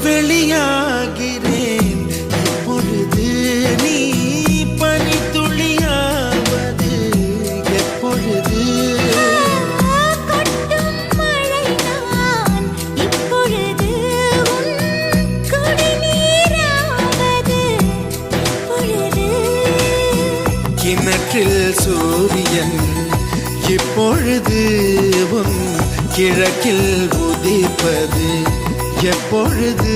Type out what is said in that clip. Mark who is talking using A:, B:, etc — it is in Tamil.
A: வெளியாகிறேன் எப்பொழுது நீ பனித்துளியாவது எப்பொழுது
B: கொட்டும் மழை நான் இப்பொழுது உன் குடிநீராவது எப்பொழுது
A: கிணற்றில் சூரியன் இப்பொழுது உன் கிழக்கில் உதிப்பது எப்பொழுது